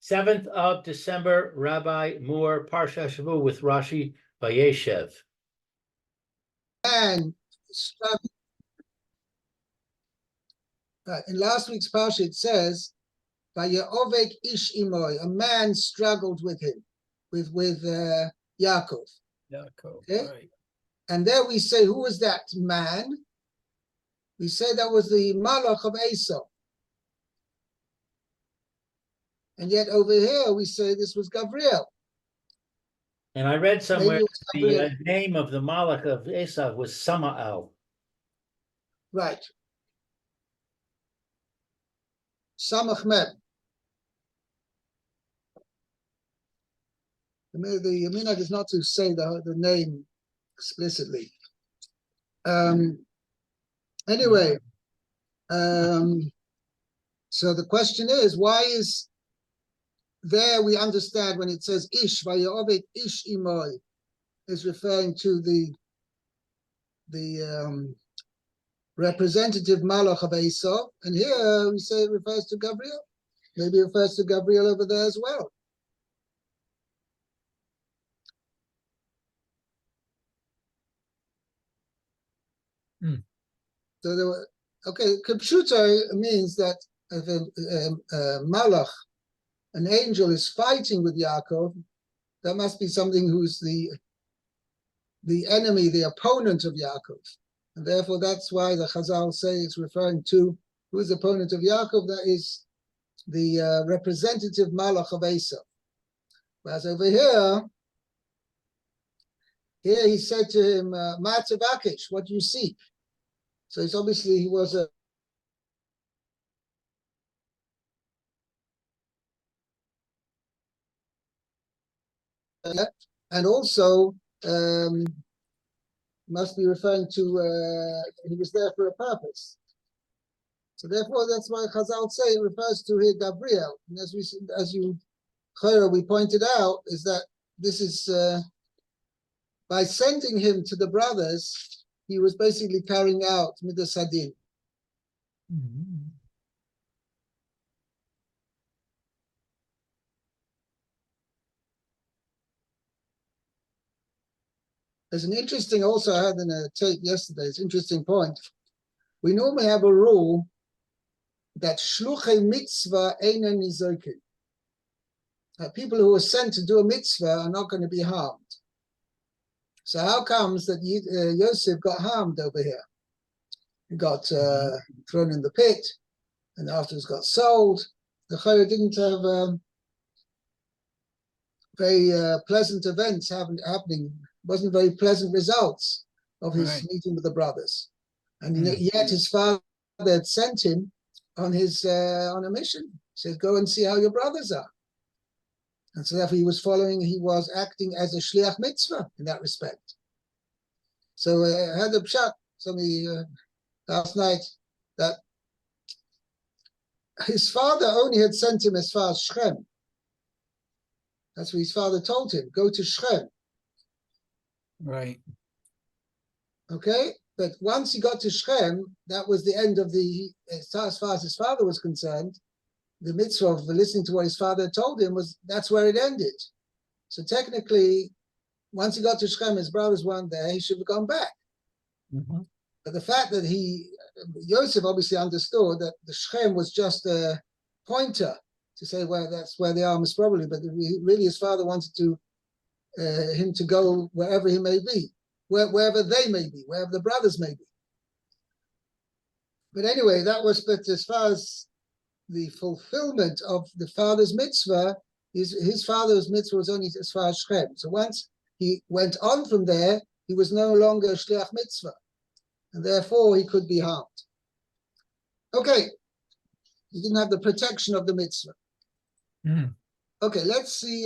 7th of December, Rabbi Moore, Parsha Hashavua with Rashi, Vayeshev. And in last week's Parsha it says, Vayovek ish imoy, a man struggled with him, with Yaakov. Okay? Right. And there we say, who was that man? We say that was the Malach of Esau. And yet over here we say this was Gabriel. And I read somewhere the name of the Malach of Esau was Samael. Right. Samach Mem. The minhag is not to say the name explicitly. Anyway, so the question is, why is there we understand when it says ish vayovek ish imoy is referring to the representative malach of Esau, and here we say it refers to Gabriel. Maybe it refers to Gabriel over there as well. So there were, okay, Kipshuta means that if a malach, an angel, is fighting with Yaakov, that must be something who's the enemy, the opponent of Yaakov. And therefore that's why the Chazal say it's referring to who is the opponent of Yaakov, that is the representative malach of Esau. Whereas over here he said to him, Ma tevakesh, what do you seek? So it's obviously he was a and also must be referring to he was there for a purpose. So therefore that's why Chazal say it refers to here Gabriel. And as we pointed out, is that this is by sending him to the brothers, he was basically carrying out Midas Hadin. There's an interesting, also I had in a tape yesterday, it's an interesting point. We normally have a rule that shluchei mitzvah eina nizokin. People who are sent to do a mitzvah are not going to be harmed. So how comes that Yosef got harmed over here? He got thrown in the pit, and afterwards got sold. The Chayah didn't have very pleasant events happening. Wasn't very pleasant results of his meeting with the brothers, and yet his father had sent him on on a mission. He said, "Go and see how your brothers are." And so therefore he was acting as a shliach mitzvah in that respect. So I had a pshat, somebody last night, that his father only had sent him as far as Shechem. That's what his father told him, go to Shechem. Right. Okay, but once he got to Shechem, that was the end of as far as his father was concerned, the mitzvah of listening to what his father told him that's where it ended. So technically, once he got to Shechem, his brothers weren't there, he should have gone back. But the fact that Yosef obviously understood that the Shechem was just a pointer to say, well, that's where they are most probably, but really his father wanted him to go wherever he may be, wherever they may be, wherever the brothers may be. But anyway, but as far as the fulfillment of the father's mitzvah, his father's mitzvah was only as far as Shechem. So once he went on from there, he was no longer a shliach mitzvah, and therefore he could be harmed. Okay, he didn't have the protection of the mitzvah. Okay, let's see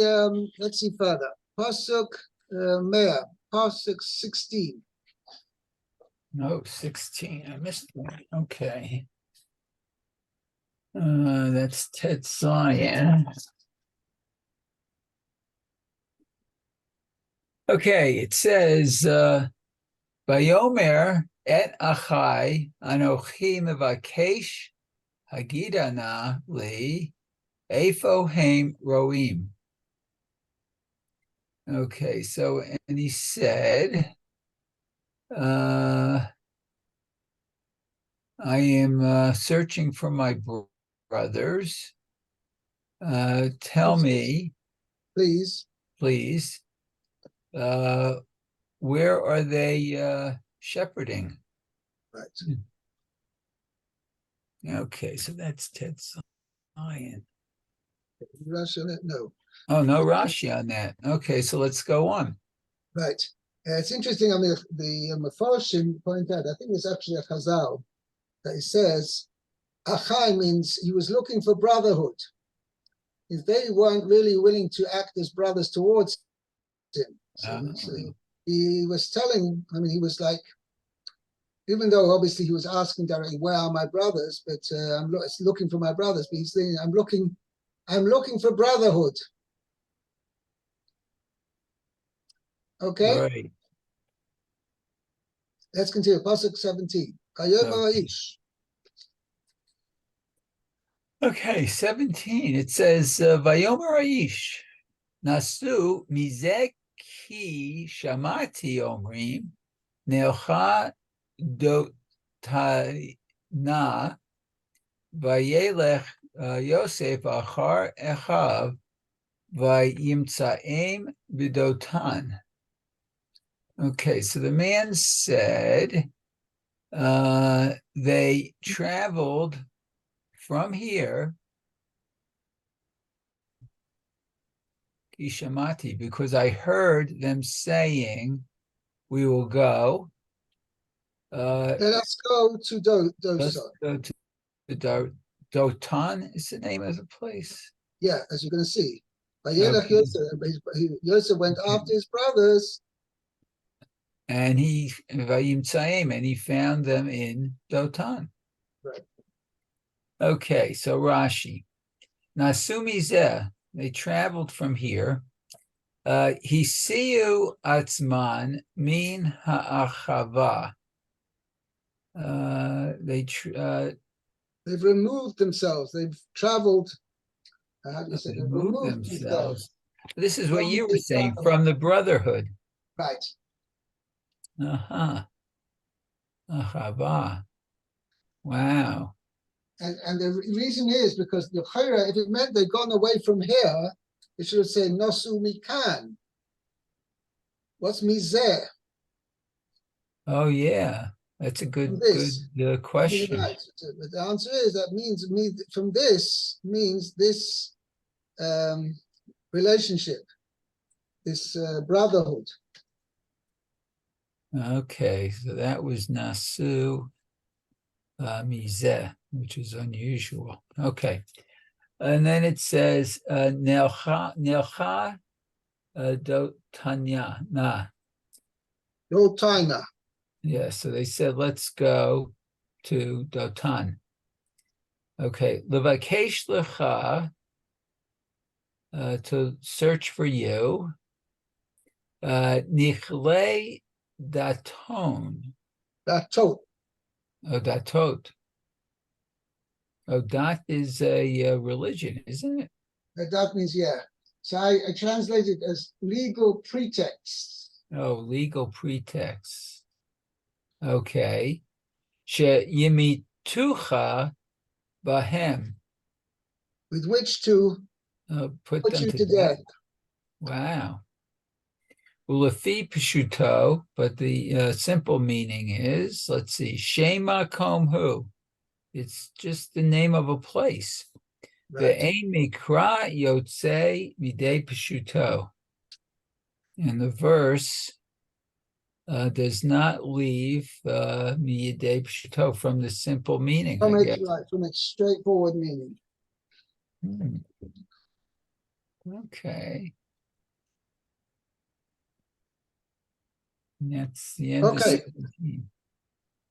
further. Pasuk Meah, Pasuk 16. No, 16. I missed one. Okay. That's Tetzayin. Okay, it says, Vayomer et achai anochi mevakesh hagidana li Eifo Haim Roim. Okay, so, and he said, I am searching for my brothers. Tell me, Please. where are they shepherding? Right. Okay, so that's Ted Zion. Rashi on it? No. Oh, no Rashi on that. Okay, so let's go on. Right. It's interesting. I mean, the Mefarshim point out, I think it's actually a Chazal, that he says, Achai means he was looking for brotherhood. If they weren't really willing to act as brothers towards him. So he was telling, I mean, he was like, even though obviously he was asking directly, where are my brothers? But I'm looking for my brothers. But he's saying, I'm looking for brotherhood. Okay? Right. Let's continue. Pasuk 17. Okay, 17. It says, Vayomer Aish, Nasu mizek ki shamati omrim, neocha dotana, vayelech Yosef achar echav, vayimtsaim bidotan. Okay, so the man said, they traveled from here, Kishamati, because I heard them saying, we will go. Let us go to Dosan. Let's go to the Dotan is the name of the place. Yeah, as you're going to see. Yosef went after his brothers. And he found them in Dotan. Right. Okay, so Rashi. Nasumi Zeh, they traveled from here. Hisiu Atzman min ha'achava. They've removed themselves. They've traveled. How do you say? They They've moved removed themselves. This is what from you were the saying, brotherhood. from the brotherhood. Right. Achava. Wow. And the reason is because the Chayra, if it meant they'd gone away from here, it should have said Nosu Mikan. What's Mizeh? Oh yeah, that's a good question. Right. But the answer is that means from this means this relationship, this brotherhood. Okay, so that was Nasu Mizeh, which is unusual. Okay. And then it says Nelcha Dotanya Na. Dotaina. Yeah, so they said, let's go to Dotan. Okay, Levakesh Lecha, to search for you. Nichle Daton. Datot. Oh, Datot. Oh, Dat is a religion, isn't it? That means, yeah. So I translate it as legal pretext. Oh, legal pretext. Okay. She yimitucha bahem. With which to Put them you to to death. Wow. Ulefi Peshuto, but the simple meaning is, let's see, Shema Komhu. It's just the name of a place. Ve'ein mikra yotze midei Peshuto. And the verse does not leave midei Peshuto from the simple meaning, From I guess. from its straightforward meaning. Okay. That's the end of 17.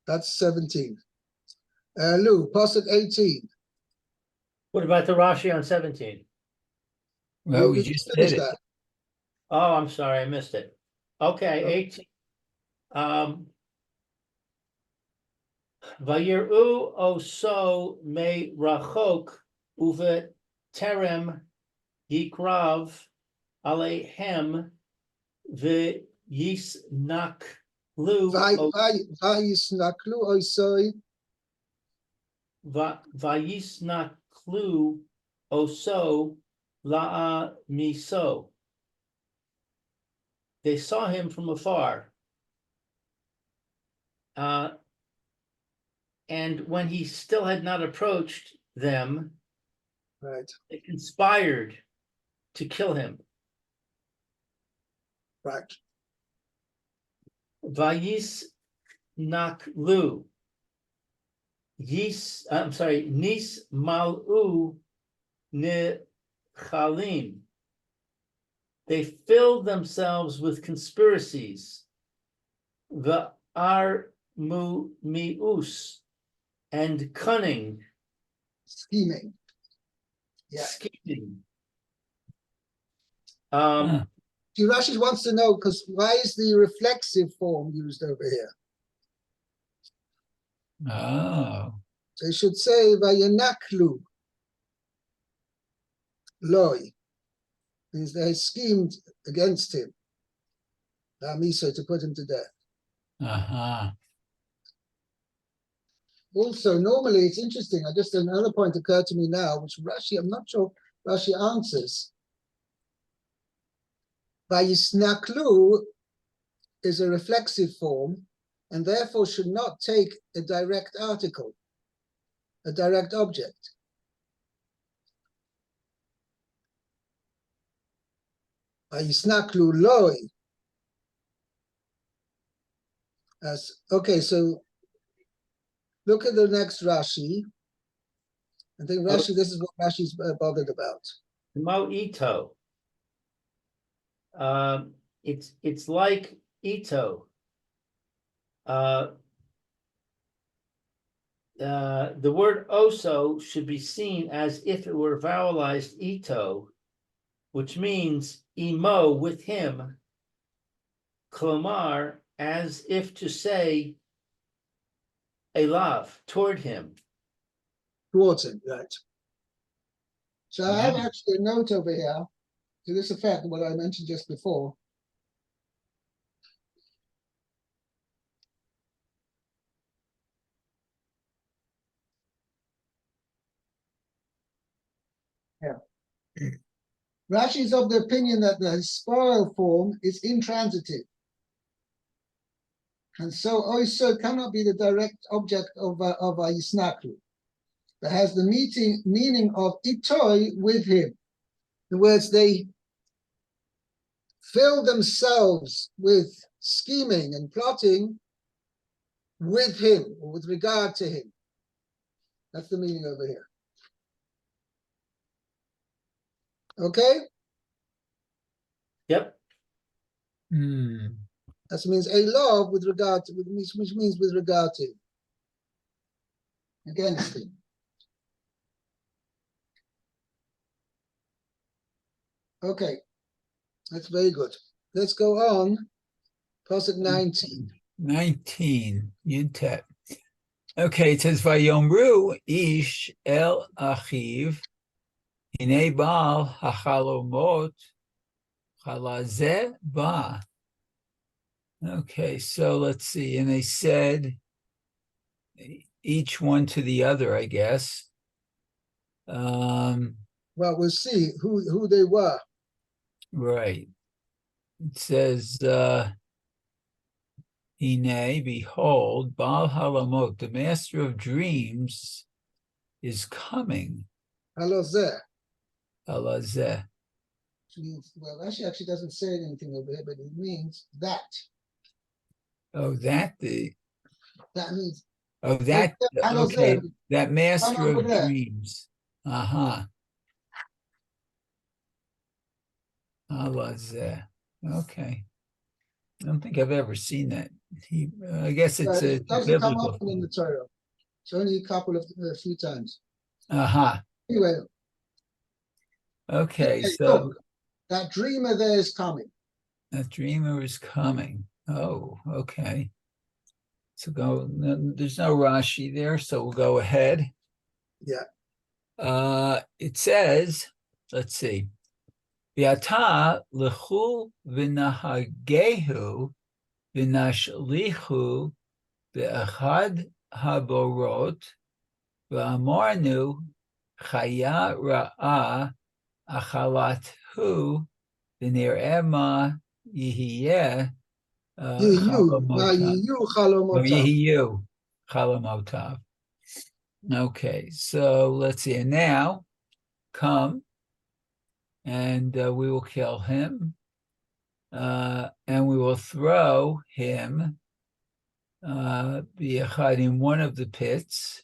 That's 17. Lou, Pasuk 18. What about the Rashi on 17? Well, we just did it. That. Oh, I'm sorry, I missed it. Okay, 18. Vayiru oso me rachok uve terem yikrav alehem v'yisnaklu Vayisnaklu oisoi. vayisnaklu oso la'a miso. They saw him from afar. And when he still had not approached them, Right, they conspired to kill him. right. Vayis naklu. Nis malu nechalim. They filled themselves with conspiracies. V'ar mius, and cunning. Scheming. Yeah. Scheming. See, Rashi wants to know, because why is the reflexive form used over here? Oh. So you should say Vayanaklu Loi. Means they schemed against him. Misa, to put him to death. Uh-huh. Also, normally it's interesting. Another point occurred to me now, which Rashi, I'm not sure Rashi answers. Vayisnaklu is a reflexive form, and therefore should not take a direct article, a direct object. Vayisnaklu loi. Okay, so look at the next Rashi. I think Rashi, this is what Rashi's bothered about. Mo ito. It's like ito. The word oso should be seen as if it were vowelized ito, which means imo, with him. Klomar, as if to say elav, toward him. Towards him, right. So I have actually a note over here to this effect, what I mentioned just before. Yeah. Rashi is of the opinion that the spoil form is intransitive. And so also cannot be the direct object of Yisnaklu. That has the meaning of itoi, with him. In other words, they fill themselves with scheming and plotting with him, or with regard to him. That's the meaning over here. Okay? Yep. That means a love with regard to, which means with regard to. Against him. Okay, that's very good. Let's go on. Pasuk 19. 19, Yud-Tet. Okay, it says, Vayomru ish el achiv, hine baal hachalomot chalazeh ba. Okay, so let's see. And they said, each one to the other, I guess. Well, we'll see who they were. Right. It says, Hine, behold, Baal Halamot, the master of dreams, is coming. Halozeh. Alazeh. Well, Rashi actually doesn't say anything over here, but it means that. Oh, that means. Oh, that. Okay, that master of there. dreams. Uh-huh. Alazeh. Okay. I don't think I've ever seen that. I guess it's it doesn't come biblical. up in the Torah. It's only a few times. Uh-huh. Anyway. Okay, so look, that dreamer there is coming. That dreamer is coming. Oh, okay. So there's no Rashi there, so we'll go ahead. Yeah. It says, let's see, V'ata lechu v'nahagehu v'nashlichu v'echad haborot v'amarnu chaya ra'a achalathu v'nir'ema yihiyeh chalamotav. Yiyu Oh, chalomotav. yihiyu chalamotav. Okay, so let's see. And now come, and we will kill him, and we will throw him in one of the pits,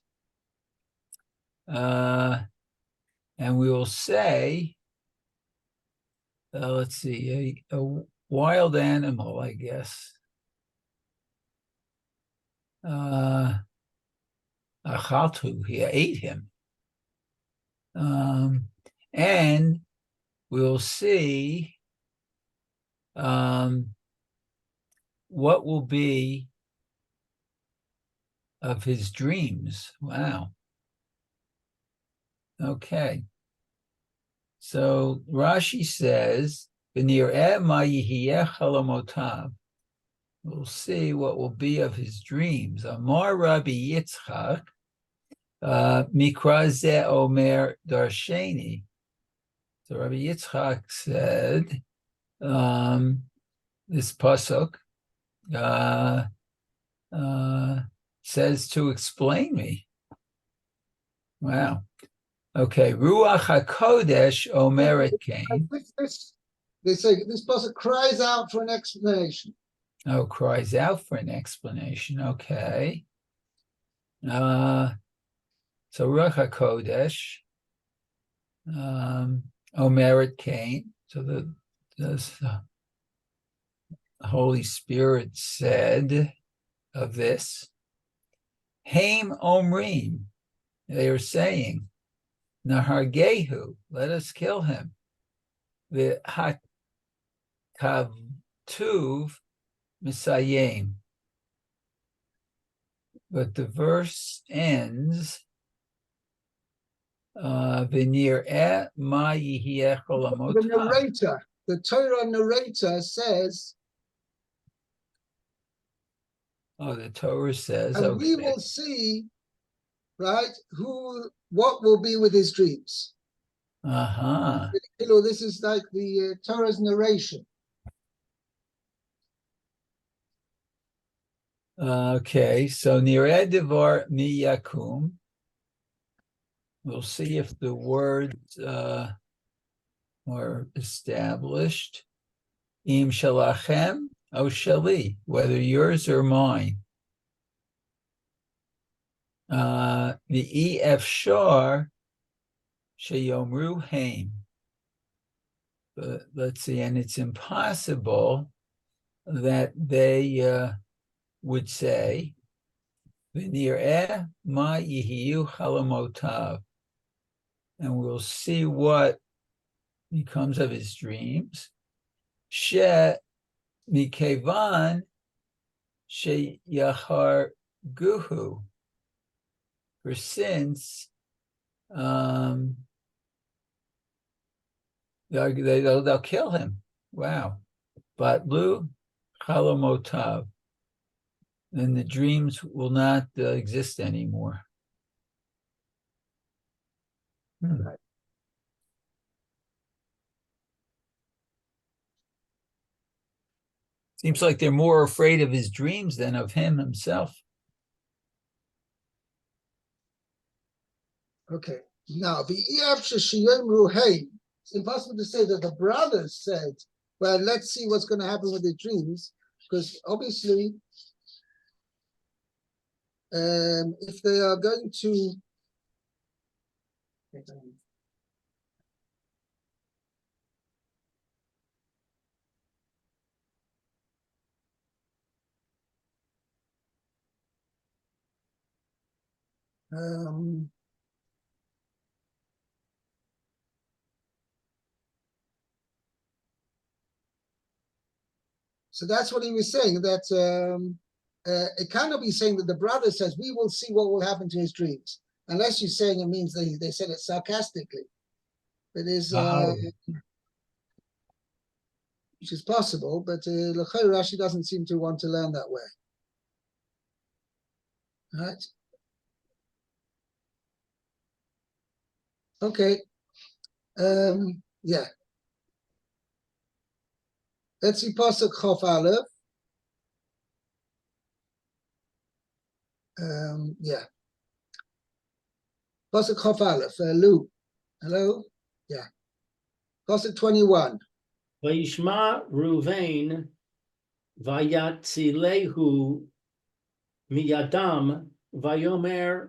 and we will say, let's see, a wild animal, I guess. Achaltu, he ate him. And we'll see what will be of his dreams. Wow. Okay. So Rashi says, "V'nir'eh ma yihiyeh chalamotav." We'll see what will be of his dreams. Amar Rabbi Yitzchak, Mikra ze omer darsheni. So Rabbi Yitzchak said, this pasuk says to explain me. Wow. Okay. Ruach HaKodesh omeret Cain. They say this person cries out for an explanation. Oh, cries out for an explanation. Okay. So Ruach HaKodesh omeret Cain. So the Holy Spirit said of this, Haim Omrim, they are saying, Nahargehu, let us kill him. The Hakavtuv Misayim. But the verse ends, V'nir'eh ma yihiyeh cholamotav. The Torah narrator says, the Torah says, and we will see, right, what will be with his dreams. This is like the Torah's narration. Okay, so Nireh Devar Mi Yakum. We'll see if the words are established. Im Shalachem O Shali, whether yours or mine. The Efshar Sheyomru Haim. But let's see, and it's impossible that they would say, V'nir'eh ma yihiyu chalamotav, and we'll see what becomes of his dreams. She mikevan she yachar guhu, for since they'll kill him. Wow. But lu chalamotav, then the dreams will not exist anymore. Right. Seems like they're more afraid of his dreams than of him himself. Okay. Now, it's impossible to say that the brothers said, well, let's see what's going to happen with the dreams, because obviously, if they are going to so that's what he was saying, that it cannot be saying that the brother says, we will see what will happen to his dreams. unless you're saying it means they said it sarcastically. It is, Oh, which is possible, but Rashi doesn't seem to want to learn that way. Right? Okay. Yeah. Let's see Pasuk Chof Aleph. Yeah. Pasuk Chof Aleph. Lou. Hello? Yeah. Pasuk 21. Vayishma Ruvain Vayatzilehu Miyadam Vayomer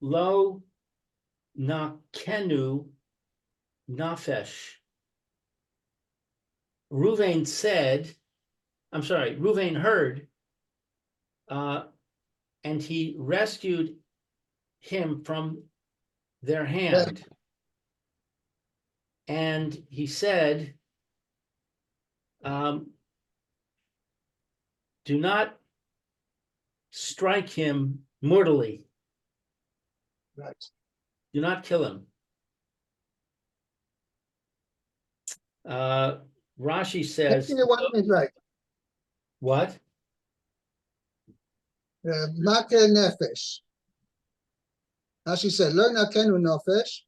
Lo Nakenu Nafesh. Ruvain heard, and he rescued him from their hand. And he said, do not strike him mortally. Right. Do not kill him. Rashi says, 21 is right. what? Make nefesh. Rashi said, Lo nakenu nefesh.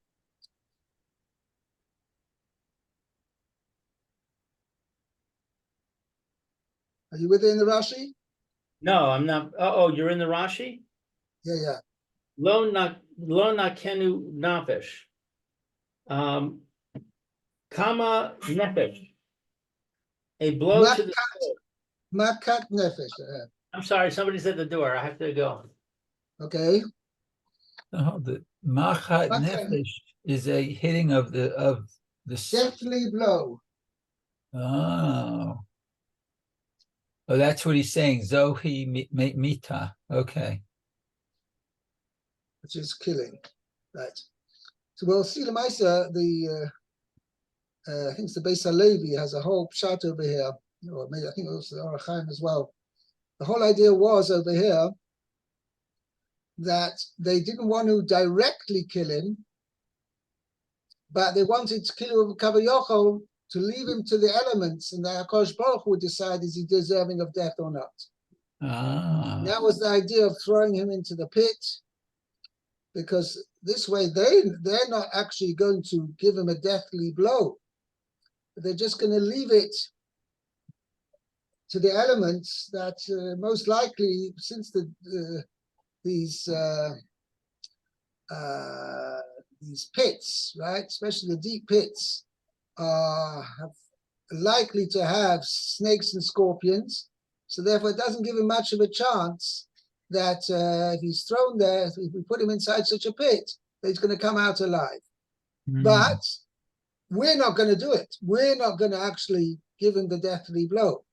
Are you with it in the Rashi? No, I'm not. Oh, you're in the Rashi? Yeah, yeah. Lo nakenu nafesh. Kama nefesh. A blow to the soul. Makat nefesh. I'm sorry, somebody's at the door. I have to go. Okay. no, the machat nefesh is a hitting of the Deathly blow. Oh, that's what he's saying. Zohi mita. Okay. Which is killing. Right. So we'll see the Maisa, I think it's the Beis Halevi has a whole pshat over here, or maybe I think it was the Orach Chaim as well. The whole idea was over here that they didn't want to directly kill him, but they wanted to kill him with Kavayochel to leave him to the elements, and the HaKadosh Baruch Hu would decide is he deserving of death or not. Ah. That was the idea of throwing him into the pit, because this way they're not actually going to give him a deathly blow. They're just going to leave it to the elements that most likely, since these pits, right, especially the deep pits, are likely to have snakes and scorpions. So therefore, it doesn't give him much of a chance that if he's thrown there, if we put him inside such a pit, that he's going to come out alive. But we're not going to do it. We're not going to actually give him the deathly blow.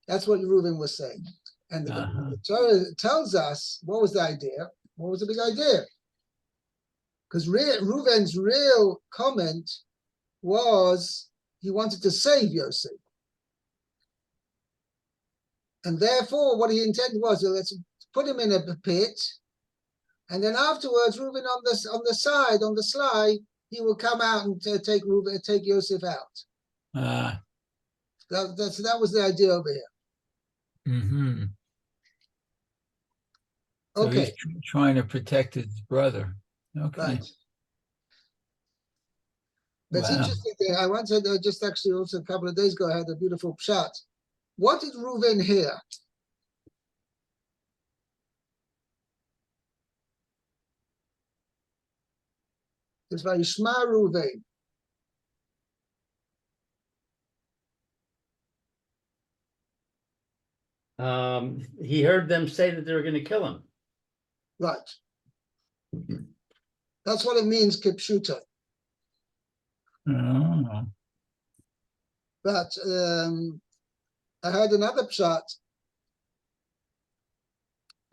That's what Reuven was saying. And the Torah tells us, what was the idea? What was the big idea? Because Reuven's real comment was he wanted to save Yosef. And therefore, what he intended was, let's put him in a pit, and then afterwards, Reuven on the side, on the sly, he will come out and take Yosef out. That was the idea over here. Mm-hmm. So okay. He's trying to protect his brother. Okay. Right. That's interesting. I once had just actually also a couple of days ago, I had a beautiful pshat. What did Reuven hear? It's Vayishma Reuven. He heard them say that they were going to kill him. Right. That's what it means, kipshuta. Oh. But I heard another pshat.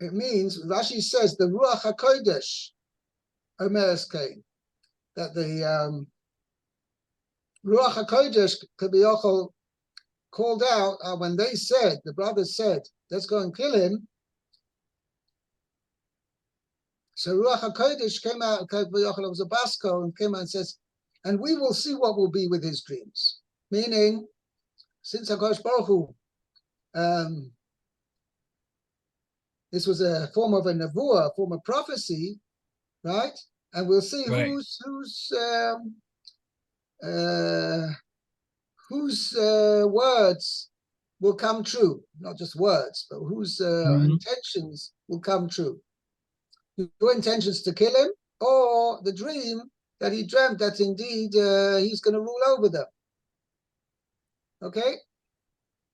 It means, Rashi says, the Ruach HaKodesh, Omeres came, that the Ruach HaKodesh, Kabiyachol, called out when they said, the brothers said, let's go and kill him. So Ruach HaKodesh came out, Yochanan was a Basco, and came out and says, and we will see what will be with his dreams. Meaning, since HaKadosh Baruch Hu, this was a form of a nevuah, a form of prophecy, right? And we'll see Right. whose words will come true, not just words, but whose intentions will come true. Your intentions to kill him, or the dream that he dreamt that indeed he's going to rule over them. Okay?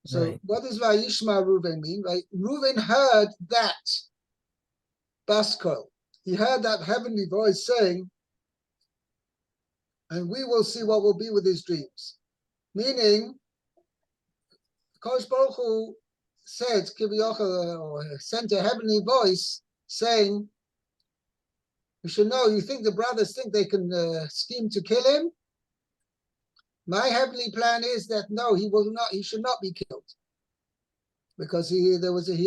So Right. what does Vayishma Reuven mean? Right? Reuven heard that Baskol. He heard that heavenly voice saying, and we will see what will be with his dreams. Meaning, Kosh Baruch Hu said, or sent a heavenly voice saying, you should know, you think the brothers think they can scheme to kill him? My heavenly plan is that no, he should not be killed. Because he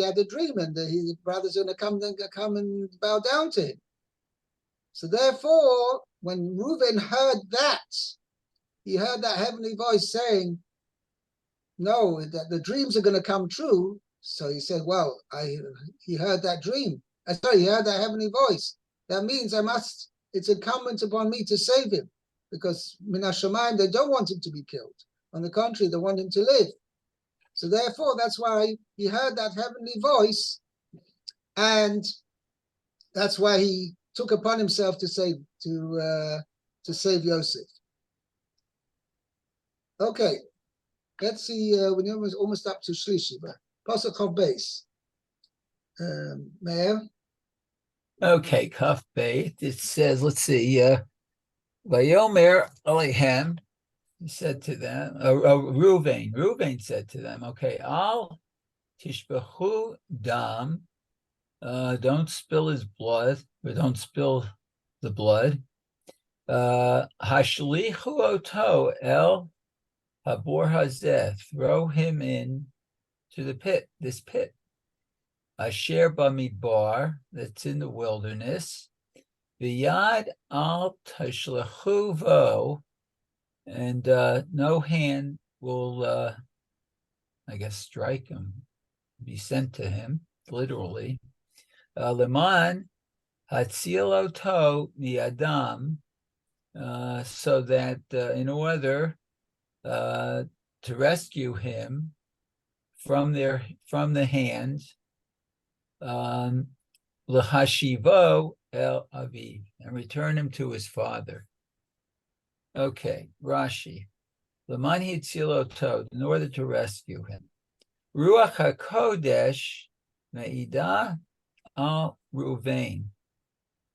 had a dream and the brothers are going to come and bow down to him. So therefore, when Reuven heard that, he heard that heavenly voice saying, no, that the dreams are going to come true. So he said, well, he heard that dream. He heard that heavenly voice. That means it's incumbent upon me to save him. Because Minash Shamayim, they don't want him to be killed. On the contrary, they want him to live. So therefore, that's why he heard that heavenly voice. And that's why he took upon himself to save Yosef. Okay, let's see. We're almost up to Shlishi, but Pasuk Chav Beis. Meir. Okay, Kaf Beit. It says, let's see. Vayomer Alehem, he said to them. Reuven said to them, okay, Al Tishbechu Dam. Don't spill his blood, or don't spill the blood. Hashlichu oto el habor hazeh, throw him in to the pit, this pit. Asher bamidbar, that's in the wilderness. V'yad al tashlechu vo, and no hand will, I guess, strike him, be sent to him, literally. Leman hatzil oto mi'adam, so that in order to rescue him from the hands, lehashivo el aviv, and return him to his father. Okay, Rashi. Leman hitzil oto, in order to rescue him. Ruach HaKodesh me'idah al Reuven.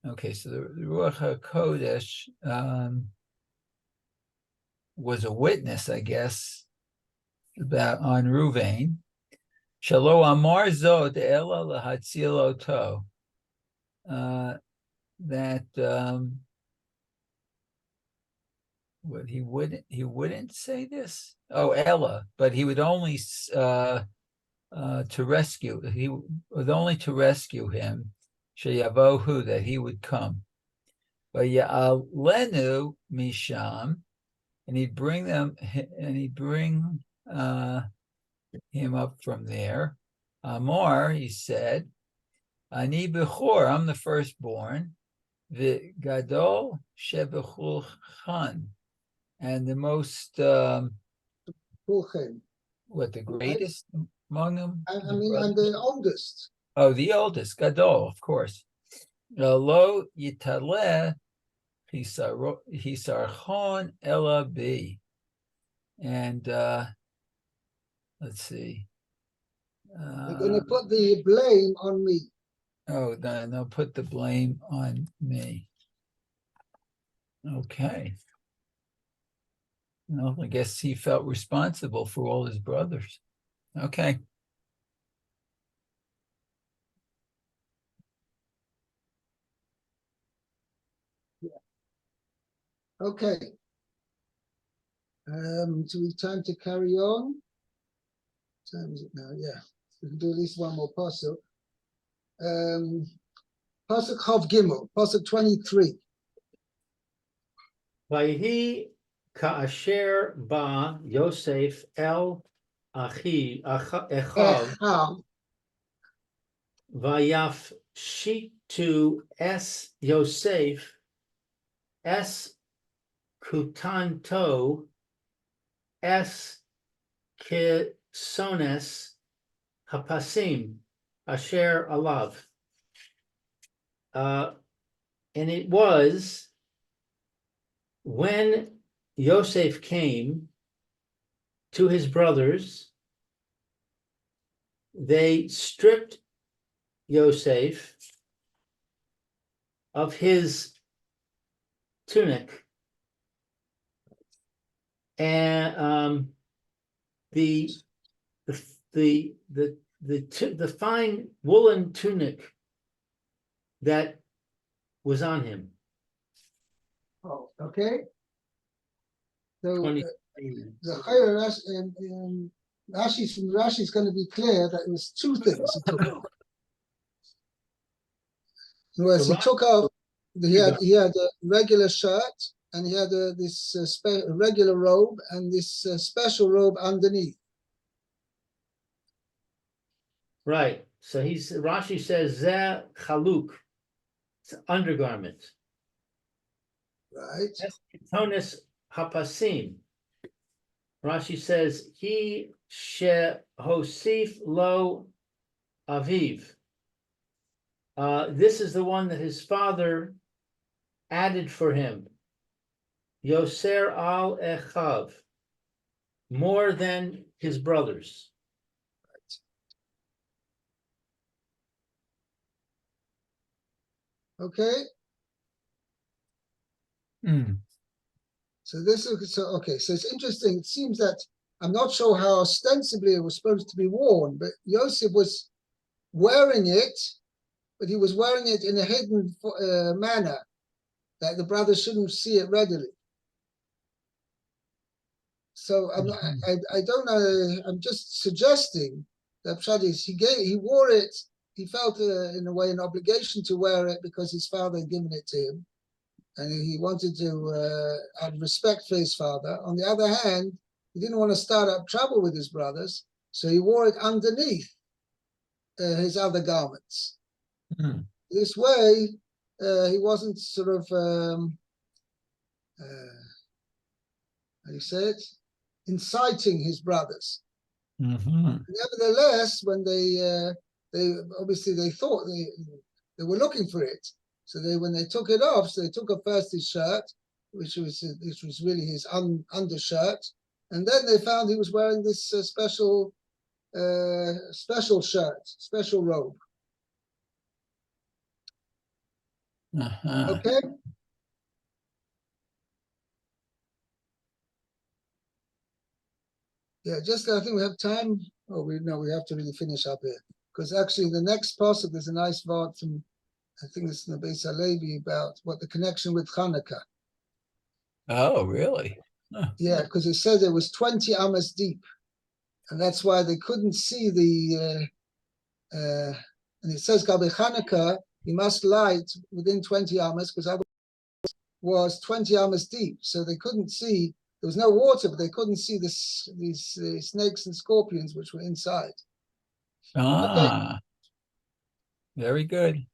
Okay, so the Ruach HaKodesh was a witness, I guess, on Reuven. Shalo amar zod ela lahatzil oto. That what he wouldn't say this. Oh, Ella, but he would only to rescue. He would only to rescue him. Sheyavohu, that he would come. But Ya'alenu misham, and he'd bring him up from there. Amor, he said, Ani bechor, I'm the firstborn. V'gadol shebechulchan, and the most the greatest among them? I'm the oldest. Oh, the oldest, Gadol, of course. Lo yitaleh hisarchon ela bi. And let's see. They're going to put the blame on me. Oh, they'll put the blame on me. Okay. Well, I guess he felt responsible for all his brothers. Okay. Okay. So we time to carry on. What time is it now? Yeah. We can do at least one more parcel. Pasuk Chav Gimel, Pasuk 23. Vayihi ka'asher ba Yosef el Echav Echav, vayaf shitu es Yosef es kutanto es kisones hapasim asher alav. And it was when Yosef came to his brothers, they stripped Yosef of his tunic, and the fine woolen tunic that was on him. oh, okay. So 20. the higher Rashi is going to be clear that it was two things he took off. In other words, he took off. He had a regular shirt, and he had this regular robe, and this special robe underneath. Right. So Rashi says Zeh chaluk. It's undergarment. Right. Tonis hapasim. Rashi says he shehosif lo aviv. This is the one that his father added for him. Yoser al echav, more than his brothers. Okay. Mm. So this is okay. So it's interesting. It seems that I'm not sure how ostensibly it was supposed to be worn, but Yosef was wearing it, but he was wearing it in a hidden manner that the brothers shouldn't see it readily. So I don't know. I'm just suggesting that Pshadis, he wore it. He felt in a way an obligation to wear it because his father had given it to him, and he wanted to have respect for his father. On the other hand, he didn't want to start up trouble with his brothers, so he wore it underneath his other garments. Mm. This way, he wasn't sort of how do you say it? Inciting his brothers. Mm-hmm. Nevertheless, when they obviously they thought they were looking for it, so when they took it off, so they took off first his shirt, which was really his undershirt, and then they found he was wearing this special shirt, special robe. Uh-huh. Okay. Yeah, just I think we have time. Oh, we have to really finish up here because actually the next passage there's a nice part from I think it's in the Beis Halevi about what the connection with Hanukkah. Oh, really? Huh. Yeah, because it says it was 20 amas deep, and that's why they couldn't see the. And it says Gabi Hanukkah, you must light within 20 amas because otherwise it was 20 amas deep, so they couldn't see. There was no water, but they couldn't see these snakes and scorpions which were inside. Ah, very good.